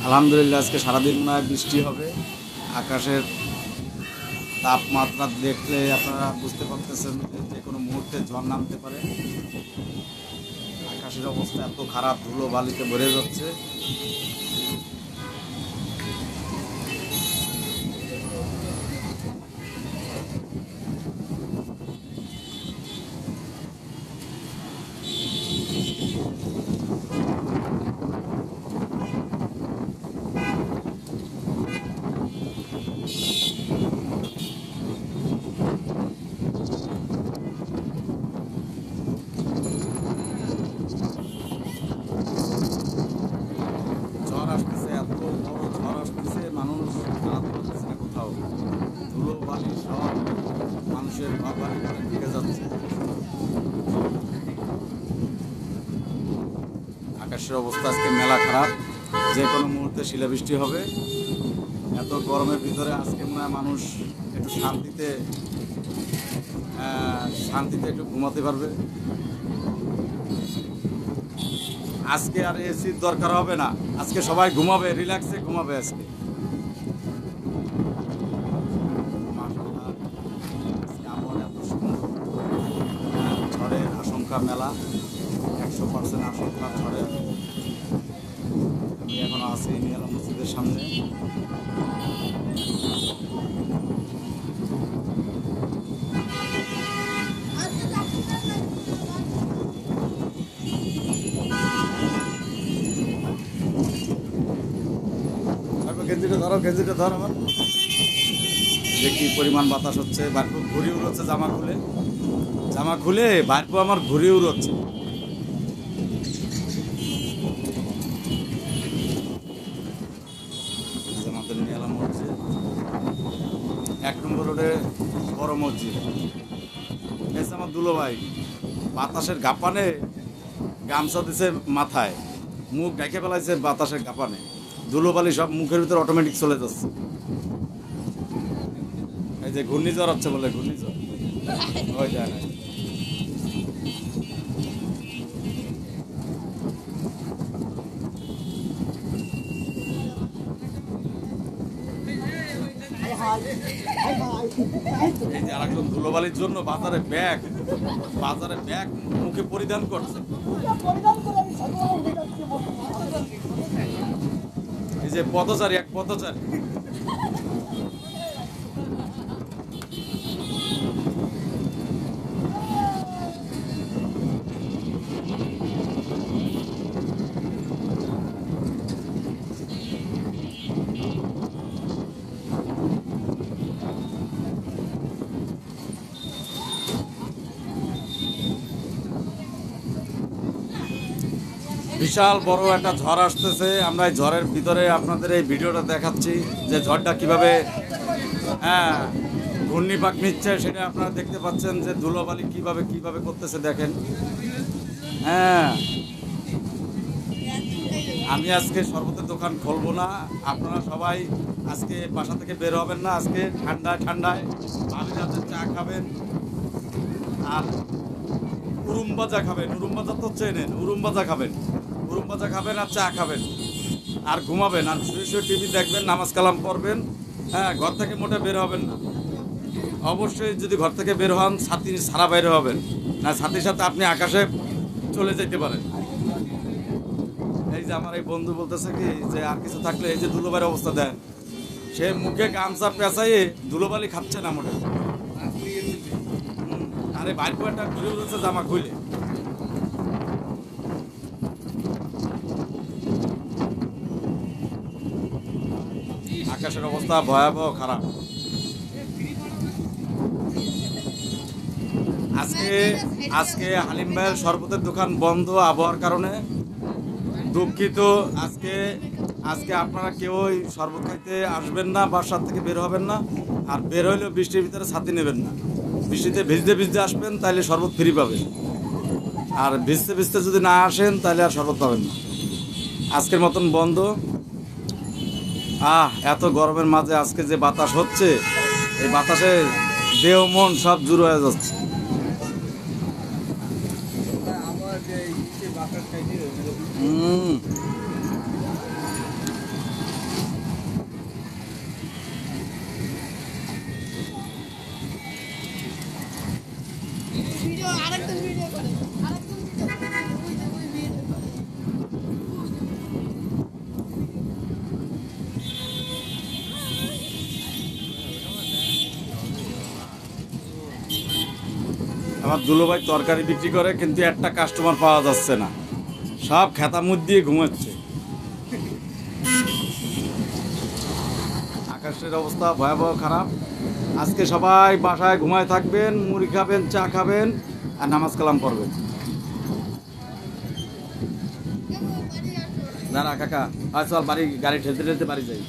আলহামদুলিল্লাহ আজকে সারাদিন মনে হয় বৃষ্টি হবে। আকাশের তাপমাত্রা দেখলে আপনারা বুঝতে পারতেছেন যে কোনো মুহূর্তে ঝড় নামতে পারে। আকাশের অবস্থা এত খারাপ, ধুলো বালিতে ভরে যাচ্ছে। ঝড় আসতেছে, এত বড় ঝড় আসতেছে, মানুষ দাঁড়াতে পারতেছে না কোথাও। ধুলো বালি সব মানুষের ঘর বাড়ি দিকে যাচ্ছে। আকাশের অবস্থা আজকে মেলা খারাপ, যে কোনো মুহূর্তে শিলাবৃষ্টি হবে। এত গরমের ভিতরে আজকে মনে হয় মানুষ একটু শান্তিতে একটু ঘুমাতে পারবে। আজকে আর এসির দরকার হবে না, আজকে সবাই ঘুমাবে, রিল্যাক্সে ঘুমাবে আজকে। মাশাআল্লাহ, আজকে আবহাওয়া এত সুন্দর। ঝড়ের আশঙ্কা মেলা, 100% আশঙ্কা ঝড়ের। আমি এখন আছি নিয়ালা মসজিদের সামনে। গেঞ্জিটা ধর আমার। যে কি পরিমাণ বাতাস হচ্ছে, বাইরপু ঘুরি উড়ছে, জামা খুলে বাইরপু আমার ঘুরি উড়ছে। আমাদের নিয়ালা মসজিদ 1 নম্বর রোডে বড় মসজিদ। এসে আমার দুলো ভাই বাতাসের গাপানে গামছা দিছে মাথায়, মুখ ঢেকে ফেলাইছে বাতাসের গাপানে। ধুলোবালি সব মুখের ভিতরে অটোমেটিক চলে যাচ্ছে। এই যে ঘূর্ণিঝড় হচ্ছে বলে, ঘূর্ণিঝড় হয়ে যায় না। এই যে আরেকজন ধুলোবালির জন্য বাজারে ব্যাগ মুখে পরিধান করছে। এই যে পথচারী, এক পথচারী। বিশাল বড় একটা ঝড় আসতেছে। আমরা এই ঝড়ের ভিতরে আপনাদের এই ভিডিওটা দেখাচ্ছি যে ঝড়টা কিভাবে ঘূর্ণিপাক নিচ্ছে, সেটা আপনারা দেখতে পাচ্ছেন যে ধুলোবালি কিভাবে করতেছে দেখেন। আমি আজকে শরবতের দোকান খুলবো না, আপনারা সবাই আজকে বাসা থেকে বের হবেন না। আজকে ঠান্ডায় ভাবি রাতের চা খাবেন আর উরুম ভাজা খাবেন। উরুম ভাজা তো চেনেন, উরুম ভাজা খাবেন আর চা খাবেন আর ঘুমাবেন আর শুয়ে টিভি দেখবেন, নামাজ কালাম পড়বেন। ঘর থেকে মোটে বের হবেন না। অবশ্যই যদি ঘর থেকে বের হন ছাতি ছাড়া বাইরে হবেন না, ছাতির সাথে আপনি আকাশে চলে যেতে পারেন। এই যে আমার এই বন্ধু বলতেছে কি যে আর কিছু থাকলে এই যে ধুলোবালির অবস্থা দেন, সে মুখে গামছা পেঁচাইয়ে ধুলোবালি খাচ্ছে না মোটে। আরে বাইর একটা ঘুরে উঠেছে জামা খুলে। আকাশের অবস্থা ভয়াবহ খারাপ। আজকে হালিম ভাইয়ের শরবতের দোকান বন্ধ আবহাওয়ার কারণে, দুঃখিত। আজকে আপনারা কেউই শরবত খাইতে আসবেন না, বাসার থেকে বের হবেন না। আর বের হইলেও বৃষ্টির ভিতরে ছাতি নেবেন না। বৃষ্টিতে ভিজতে আসবেন তাহলে শরবত ফ্রি পাবেন, আর ভিজতে যদি না আসেন তাহলে আর শরবত পাবেন না। আজকের মতন বন্ধ। এত গরমের মাঝে আজকে যে বাতাস হচ্ছে, এই বাতাসে দেহ মন সব জুড়ে হয়ে যাচ্ছে। আমার দুলোভাই তরকারি বিক্রি করে, কিন্তু একটা কাস্টমার পাওয়া যাচ্ছে না, সব খেতামুদ দিয়ে ঘুমাচ্ছে। আকাশের অবস্থা ভয়াবহ খারাপ। আজকে সবাই বাসায় ঘুমায় থাকবেন, মুড়ি খাবেন, চা খাবেন আর নামাজ কালাম পড়বেন। দাঁড়া কাকা, চল বাড়ি, গাড়ি ঠেলতে ঠেলতে বাড়ি যাই।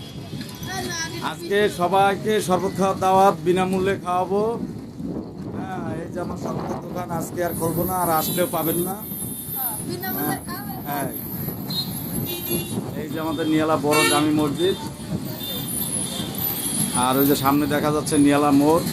আজকে সবাইকে শরবত খাওয়ার দাওয়াত, বিনামূল্যে খাওয়াবো। হ্যাঁ, এই যে আমার শরবতের দোকান, আজকে আর খুলবো না, আর আসলেও পাবেন না। হ্যাঁ, এই যে আমাদের নিয়ালা বড় জামি মসজিদ, আর ওই যে সামনে দেখা যাচ্ছে নিয়ালা মোড়।